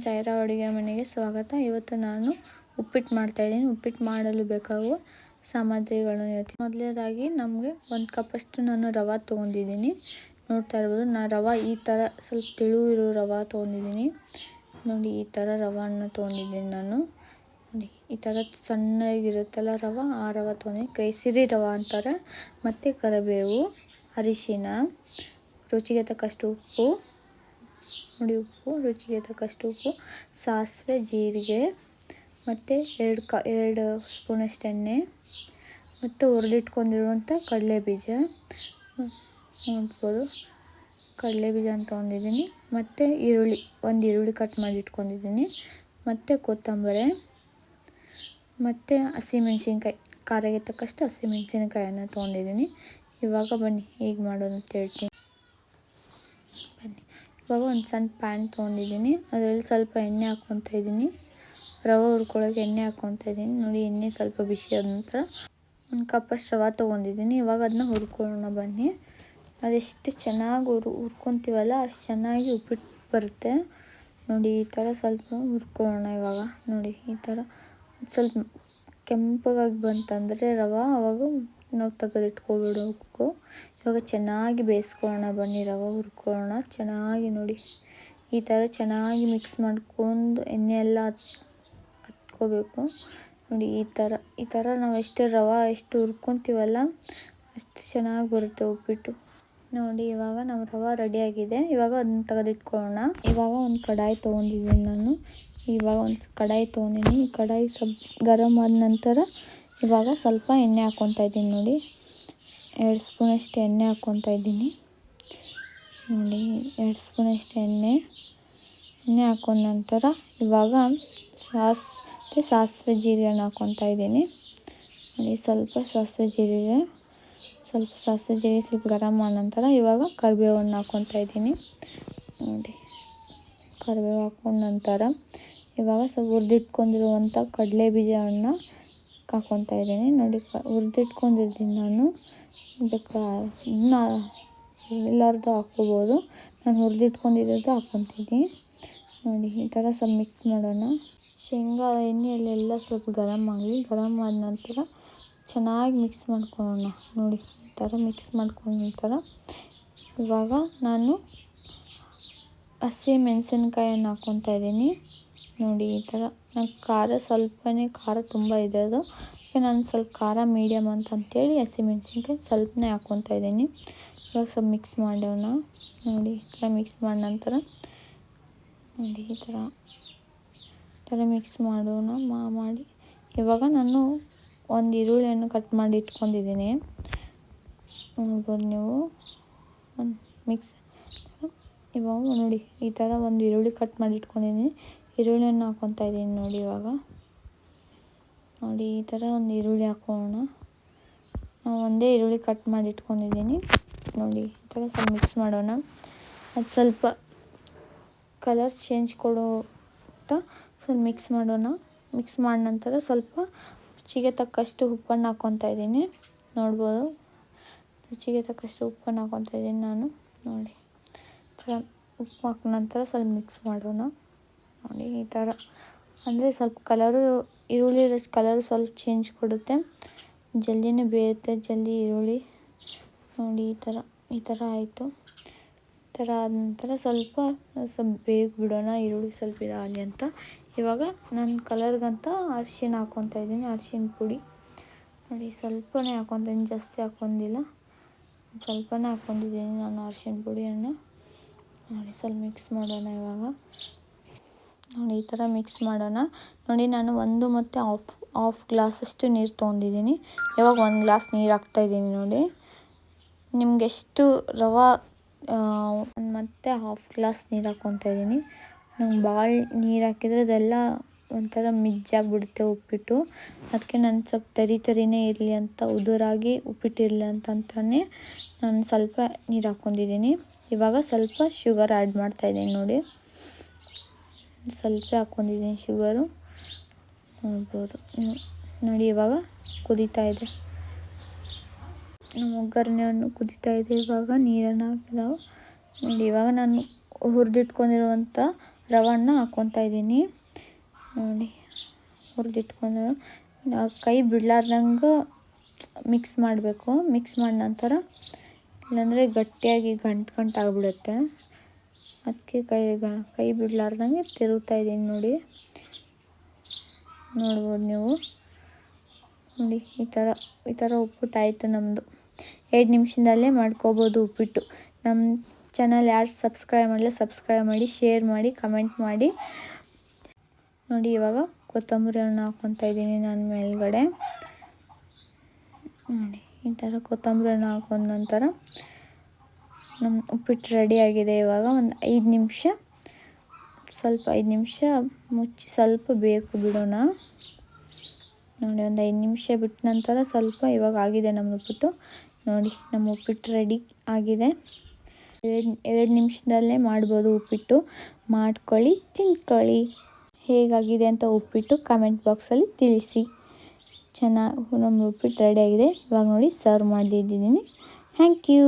Friends, Aira ಅಡುಗೆ ಮನೆಗೆ ಸ್ವಾಗತ. ಇವತ್ತು ನಾನು ಉಪ್ಪಿಟ್ಟು ಮಾಡ್ತಾಯಿದ್ದೀನಿ. ಉಪ್ಪಿಟ್ಟು ಮಾಡಲು ಬೇಕಾಗುವ ಸಾಮಗ್ರಿಗಳನ್ನು ಹೇಳ್ತೀನಿ. ಮೊದಲನೇದಾಗಿ ನಮಗೆ 1 ಕಪ್ಪಷ್ಟು ನಾನು ರವೆ ತೊಗೊಂಡಿದ್ದೀನಿ. ನೋಡ್ತಾ ಇರ್ಬೋದು, ನಾನು ರವೆ ಈ ಥರ ಸ್ವಲ್ಪ ತೆಳು ಇರೋ ರವೆ ತೊಗೊಂಡಿದ್ದೀನಿ. ನೋಡಿ, ಈ ಥರ ರವೆಯನ್ನು ತೊಗೊಂಡಿದ್ದೀನಿ ನಾನು. ನೋಡಿ, ಈ ಥರ ಸಣ್ಣಗಿರುತ್ತಲ್ಲ ರವೆ, ಆ ರವೆ ತೊಗೊಂಡಿದ್ದೀನಿ. ಕೇಸರಿ ರವೆ ಅಂತಾರೆ. ಮತ್ತು ಕರಿಬೇವು, ಅರಿಶಿನ, ರುಚಿಗೆ ತಕ್ಕಷ್ಟು ಉಪ್ಪು. ನೋಡಿ, ಉಪ್ಪು, ರುಚಿಗೆ ತಕ್ಕಷ್ಟು ಉಪ್ಪು, ಸಾಸಿವೆ, ಜೀರಿಗೆ, ಮತ್ತು 2 ಸ್ಪೂನಷ್ಟು ಎಣ್ಣೆ, ಮತ್ತು ಹುರಿದಿಟ್ಕೊಂಡಿರುವಂಥ ಕಡಲೆಬೀಜ ನೋಡ್ಬೋದು. ಕಡಲೆಬೀಜ ಅಂತ ತೊಗೊಂಡಿದ್ದೀನಿ. ಮತ್ತು ಒಂದು ಈರುಳ್ಳಿ ಕಟ್ ಮಾಡಿ ಇಟ್ಕೊಂಡಿದ್ದೀನಿ. ಮತ್ತು ಕೊತ್ತಂಬರಿ, ಮತ್ತು ಹಸಿಮೆಣ್ಸಿನ್ಕಾಯಿ, ಖಾರಕ್ಕೆ ತಕ್ಕಷ್ಟು ಹಸಿಮೆಣ್ಸಿನ್ಕಾಯನ್ನು ತೊಗೊಂಡಿದ್ದೀನಿ. ಇವಾಗ ಬನ್ನಿ ಹೇಗೆ ಮಾಡೋದು ಅಂತ ಹೇಳ್ತೀನಿ. ಬನ್ನಿ, ಇವಾಗ ಒಂದು ಸಣ್ಣ ಪ್ಯಾನ್ ತೊಗೊಂಡಿದ್ದೀನಿ. ಅದರಲ್ಲಿ ಸ್ವಲ್ಪ ಎಣ್ಣೆ ಹಾಕ್ಕೊತಾ ಇದ್ದೀನಿ. ರವೆ ಹುರ್ಕೊಳ್ಳೋಕೆ ಎಣ್ಣೆ ಹಾಕ್ಕೊತಾ ಇದ್ದೀನಿ. ನೋಡಿ, ಎಣ್ಣೆ ಸ್ವಲ್ಪ ಬಿಸಿ ಆದ ನಂತರ 1 ಕಪ್ಪಷ್ಟು ರವೆ ತೊಗೊಂಡಿದ್ದೀನಿ. ಇವಾಗ ಅದನ್ನ ಹುರ್ಕೊಳ್ಳೋಣ ಬನ್ನಿ. ಅದೆಷ್ಟು ಚೆನ್ನಾಗಿ ಹುರ್ಕೊತೀವಲ್ಲ ಅಷ್ಟು ಚೆನ್ನಾಗಿ ಉಪ್ಪಿಟ್ಟು ಬರುತ್ತೆ. ನೋಡಿ, ಈ ಥರ ಸ್ವಲ್ಪ ಹುರ್ಕೊಳ್ಳೋಣ. ಇವಾಗ ನೋಡಿ, ಈ ಥರ ಸ್ವಲ್ಪ ಕೆಂಪಗಾಗಿ ಬಂತಂದರೆ ರವೆ, ಆವಾಗ ನಾವು ತೆಗೆದಿಟ್ಕೊಬಿಡಬೇಕು. ಇವಾಗ ಚೆನ್ನಾಗಿ ಬೇಯಿಸ್ಕೊಳ್ಳೋಣ ಬನ್ನಿ. ರವೆ ಹುರ್ಕೊಳ್ಳೋಣ ಚೆನ್ನಾಗಿ. ನೋಡಿ, ಈ ಥರ ಚೆನ್ನಾಗಿ ಮಿಕ್ಸ್ ಮಾಡ್ಕೊಂಡು ಎಣ್ಣೆ ಎಲ್ಲ ಹತ್ಕೋಬೇಕು. ನೋಡಿ, ಈ ಥರ ನಾವು ಎಷ್ಟು ಹುರ್ಕೊತೀವಲ್ಲ ಅಷ್ಟು ಚೆನ್ನಾಗಿ ಬರುತ್ತೆ ಉಪ್ಪಿಟ್ಟು. ನೋಡಿ, ಇವಾಗ ನಮ್ಮ ರವೆ ರೆಡಿಯಾಗಿದೆ. ಇವಾಗ ಅದನ್ನ ತೆಗೆದಿಟ್ಕೊಳ್ಳೋಣ. ಇವಾಗ ಒಂದು ಕಡಾಯಿ ತೊಗೊಂಡಿದ್ದೀನಿ ನಾನು. ಈ ಕಡಾಯಿ ಸ್ವಲ್ಪ ಗರಮ್ ಆದ ನಂತರ ಇವಾಗ ಸ್ವಲ್ಪ ಎಣ್ಣೆ ಹಾಕ್ಕೊತಾ ಇದ್ದೀನಿ. ನೋಡಿ, 2 ಸ್ಪೂನಷ್ಟು ಎಣ್ಣೆ ಹಾಕ್ಕೊತಾ ಇದ್ದೀನಿ. ನೋಡಿ, 2 ಸ್ಪೂನಷ್ಟು ಎಣ್ಣೆ ಹಾಕೊಂಡ ನಂತರ ಇವಾಗ ಸಾಸಿವೆ ಜೀರಿಗೆನ ಹಾಕ್ಕೊತಾ ಇದ್ದೀನಿ. ನೋಡಿ, ಸ್ವಲ್ಪ ಸಾಸಿವೆ ಜೀರಿಗೆ ಸ್ವಲ್ಪ ಗರಮ್ ಆದ ನಂತರ ಇವಾಗ ಕರಿಬೇವನ್ನು ಹಾಕ್ಕೊತಾ ಇದ್ದೀನಿ. ನೋಡಿ, ಕರಿಬೇವು ಹಾಕೊಂಡ ನಂತರ ಇವಾಗ ಸ್ವಲ್ಪ ಹುರಿದಿಟ್ಕೊಂಡಿರುವಂಥ ಕಡಲೆ ಬೀಜವನ್ನು ಹಾಕ್ಕೊತಾ ಇದ್ದೀನಿ. ನೋಡಿ, ಹುರಿದಿಟ್ಕೊಂಡಿದ್ದೀನಿ ನಾನು. ಎಲ್ಲರದ್ದು ಹಾಕ್ಕೋಬೋದು. ನಾನು ಹುರಿದಿಟ್ಕೊಂಡಿರೋದು ಹಾಕ್ಕೊತೀನಿ. ನೋಡಿ, ಈ ಥರ ಸ್ವಲ್ಪ ಮಿಕ್ಸ್ ಮಾಡೋಣ. ಶೇಂಗಾ ಎಣ್ಣೆಯಲ್ಲೆಲ್ಲ ಸ್ವಲ್ಪ ಗರಮ್ ಆದ ನಂತರ ಚೆನ್ನಾಗಿ ಮಿಕ್ಸ್ ಮಾಡ್ಕೊಳ್ಳೋಣ. ನೋಡಿ, ಈ ಥರ ಮಿಕ್ಸ್ ಮಾಡ್ಕೊಂಡ ನಂತರ ಇವಾಗ ನಾನು ಹಸಿ ಮೆಣಸಿನ್ಕಾಯನ್ನು ಹಾಕ್ಕೊತಾ ಇದ್ದೀನಿ. ನೋಡಿ, ಈ ಥರ ನಾನು ಖಾರ ತುಂಬ ಇದೆ. ಅದಕ್ಕೆ ನಾನು ಸ್ವಲ್ಪ ಖಾರ ಮೀಡಿಯಮ್ ಅಂತೇಳಿ ಹಸಿ ಮೆಣಸಿನ್ಕಾಯಿ ಸ್ವಲ್ಪನೇ ಹಾಕ್ಕೊತಾ ಇದ್ದೀನಿ. ಇವಾಗ ಸ್ವಲ್ಪ ಮಿಕ್ಸ್ ಮಾಡೋಣ. ನೋಡಿ, ಈ ಥರ ಮಿಕ್ಸ್ ಮಾಡಿದ ನಂತರ ನೋಡಿ, ಈ ಥರ ಮಿಕ್ಸ್ ಮಾಡೋಣ ಮಾಡಿ ಇವಾಗ ನಾನು ಒಂದು ಈರುಳ್ಳಿಯನ್ನು ಕಟ್ ಮಾಡಿ ಇಟ್ಕೊಂಡಿದ್ದೀನಿ. ನೋಡ್ಬೋದು ನೀವು. ಇವಾಗ ನೋಡಿ, ಈ ಥರ ಒಂದು ಈರುಳ್ಳಿ ಕಟ್ ಮಾಡಿ ಇಟ್ಕೊಂಡಿದ್ದೀನಿ. ಈರುಳ್ಳಿಯನ್ನು ಹಾಕ್ಕೊತಾ ಇದ್ದೀನಿ. ನೋಡಿ, ಈ ಥರ ಒಂದು ಈರುಳ್ಳಿ ಹಾಕೋಣ. ನಾನು ಒಂದೇ ಈರುಳ್ಳಿ ಕಟ್ ಮಾಡಿ ಇಟ್ಕೊಂಡಿದ್ದೀನಿ. ನೋಡಿ, ಈ ಥರ ಸ್ವಲ್ಪ ಮಿಕ್ಸ್ ಮಾಡೋಣ. ಅದು ಸ್ವಲ್ಪ ಕಲರ್ ಚೇಂಜ್ ಸ್ವಲ್ಪ ಮಿಕ್ಸ್ ಮಾಡೋಣ. ಮಿಕ್ಸ್ ಮಾಡಿದ ನಂತರ ಸ್ವಲ್ಪ ರುಚಿಗೆ ತಕ್ಕಷ್ಟು ಉಪ್ಪನ್ನು ಹಾಕ್ಕೊತಾ ಇದ್ದೀನಿ. ನೋಡ್ಬೋದು, ರುಚಿಗೆ ತಕ್ಕಷ್ಟು ಉಪ್ಪನ್ನು ಹಾಕ್ಕೊತಾ ಇದ್ದೀನಿ ನಾನು. ನೋಡಿ, ಈ ಥರ ಉಪ್ಪು ಹಾಕಿದ ನಂತರ ಸ್ವಲ್ಪ ಮಿಕ್ಸ್ ಮಾಡೋಣ. ನೋಡಿ, ಈ ಥರ ಅಂದರೆ ಸ್ವಲ್ಪ ಈರುಳ್ಳಿ ಕಲರು ಸ್ವಲ್ಪ ಚೇಂಜ್ ಕೊಡುತ್ತೆ. ಜಲ್ದಿನೇ ಬೇಯುತ್ತೆ ಈರುಳ್ಳಿ. ನೋಡಿ, ಈ ಥರ ಆಯಿತು. ಈ ಥರ ಆದ ನಂತರ ಸ್ವಲ್ಪ ಬೇಗ ಬಿಡೋಣ. ಈರುಳ್ಳಿ ಸ್ವಲ್ಪ ಇದಾಗಲಿ ಅಂತ. ಇವಾಗ ನಾನು ಕಲರ್ಗಂತ ಅರಿಶಿನ ಹಾಕ್ಕೊತಾ ಇದ್ದೀನಿ. ಅರಿಶಿನ ಪುಡಿ ನೋಡಿ, ಸ್ವಲ್ಪನೇ ಹಾಕ್ಕೊತಾ ಇದ್ದೀನಿ, ಜಾಸ್ತಿ ಹಾಕ್ಕೊಂಡಿಲ್ಲ. ಸ್ವಲ್ಪನೇ ಹಾಕ್ಕೊಂಡಿದ್ದೀನಿ ನಾನು ಅರಿಶಿನ ಪುಡಿಯನ್ನು. ನೋಡಿ, ಸ್ವಲ್ಪ ಮಿಕ್ಸ್ ಮಾಡೋಣ. ಇವಾಗ ನೋಡಿ, ಈ ಥರ ಮಿಕ್ಸ್ ಮಾಡೋಣ. ನೋಡಿ, ನಾನು 1 ಮತ್ತು ಹಾಫ್ ಗ್ಲಾಸಷ್ಟು ನೀರು ತೊಗೊಂಡಿದ್ದೀನಿ. ಇವಾಗ 1 ಗ್ಲಾಸ್ ನೀರು ಹಾಕ್ತಾಯಿದ್ದೀನಿ. ನೋಡಿ, ನಿಮ್ಗೆ ಎಷ್ಟು ರವೆ ಮತ್ತು ಹಾಫ್ ಗ್ಲಾಸ್ ನೀರು ಹಾಕ್ಕೊತಾ ಇದ್ದೀನಿ. ನಂಗೆ ಭಾಳ ನೀರು ಹಾಕಿದರೆ ಅದೆಲ್ಲ ಒಂಥರ ಮಿಜ್ಜಾಗಿಬಿಡುತ್ತೆ ಉಪ್ಪಿಟ್ಟು. ಅದಕ್ಕೆ ನಾನು ಸ್ವಲ್ಪ ತರಿನೇ ಇರಲಿ ಅಂತ, ಉದುರಾಗಿ ಉಪ್ಪಿಟ್ಟಿರಲಿ ಅಂತಲೇ ನಾನು ಸ್ವಲ್ಪ ನೀರು ಹಾಕ್ಕೊಂಡಿದ್ದೀನಿ. ಇವಾಗ ಸ್ವಲ್ಪ ಶುಗರ್ ಆ್ಯಡ್ ಮಾಡ್ತಾಯಿದ್ದೀನಿ. ನೋಡಿ, ಸ್ವಲ್ಪ ಹಾಕ್ಕೊಂಡಿದ್ದೀನಿ ಶುಗರು. ನೋಡ್ಬೋದು. ನೋಡಿ, ಇವಾಗ ಕುದೀತಾ ಇದೆ. ನಮ್ಮ ಒಗ್ಗರಣೆಯನ್ನು ಕುದೀತಾ ಇದೆ. ಇವಾಗ ನೀರನ್ನು ಹಾಕಿದಾವೆ. ನೋಡಿ, ಇವಾಗ ನಾನು ಹುರಿದಿಟ್ಕೊಂಡಿರುವಂಥ ರವನ್ನ ಹಾಕ್ಕೊತಾ ಇದ್ದೀನಿ ನೋಡಿ. ಹುರಿದಿಟ್ಕೊಂಡು ಕೈ ಬಿಡಲಾರ್ದಂಗೆ ಮಿಕ್ಸ್ ಮಾಡಬೇಕು. ಮಿಕ್ಸ್ ಮಾಡಿದ ನಂತರ ಇಲ್ಲಾಂದರೆ ಗಟ್ಟಿಯಾಗಿ ಗಂಟು ಆಗಿಬಿಡುತ್ತೆ. ಅದಕ್ಕೆ ಕೈ ಬಿಡಲಾರ್ದಂಗೆ ತಿರುಗ್ತಾ ಇದ್ದೀನಿ ನೋಡಿ. ನೋಡ್ಬೋದು ನೀವು ನೋಡಿ. ಈ ಥರ ಉಪ್ಪಿಟ್ಟು ಆಯಿತು ನಮ್ಮದು. 2 ನಿಮಿಷದಲ್ಲೇ ಮಾಡ್ಕೋಬೋದು ಉಪ್ಪಿಟ್ಟು. ನಮ್ಮ ಚಾನಲ್ ಯಾರು ಸಬ್ಸ್ಕ್ರೈಬ್ ಮಾಡಲಿ ಸಬ್ಸ್ಕ್ರೈಬ್ ಮಾಡಿ, ಶೇರ್ ಮಾಡಿ, ಕಮೆಂಟ್ ಮಾಡಿ ನೋಡಿ. ಇವಾಗ ಕೊತ್ತಂಬರಿಯನ್ನು ಹಾಕ್ಕೊತಾ ಇದ್ದೀನಿ ನಾನು ಮೇಲ್ಗಡೆ ನೋಡಿ. ಈ ಥರ ಕೊತ್ತಂಬರಿಯನ್ನು ಹಾಕೊಂಡ ನಂತರ ನಮ್ಮ ಉಪ್ಪಿಟ್ಟು ರೆಡಿಯಾಗಿದೆ. ಇವಾಗ ಒಂದು 5 ನಿಮಿಷ ಮುಚ್ಚಿ ಸ್ವಲ್ಪ ಬಿಡೋಣ ನೋಡಿ. ಒಂದು 5 ನಿಮಿಷ ಬಿಟ್ಟ ನಂತರ ಸ್ವಲ್ಪ ಇವಾಗ ಆಗಿದೆ ನಮ್ಮ ಉಪ್ಪಿಟ್ಟು ನೋಡಿ. ನಮ್ಮ ಉಪ್ಪಿಟ್ಟು ರೆಡಿ ಆಗಿದೆ. 2 ನಿಮಿಷದಲ್ಲೇ ಮಾಡ್ಬೋದು ಉಪ್ಪಿಟ್ಟು. ಮಾಡ್ಕೊಳ್ಳಿ, ತಿನ್ಕೊಳ್ಳಿ. ಹೇಗಾಗಿದೆ ಅಂತ ಉಪ್ಪಿಟ್ಟು ಕಮೆಂಟ್ ಬಾಕ್ಸಲ್ಲಿ ತಿಳಿಸಿ. ನಮ್ಮ ಉಪ್ಪಿಟ್ಟು ರೆಡಿಯಾಗಿದೆ. ಇವಾಗ ನೋಡಿ ಸರ್ವ್ ಮಾಡಿದ್ದೀನಿ. Thank you.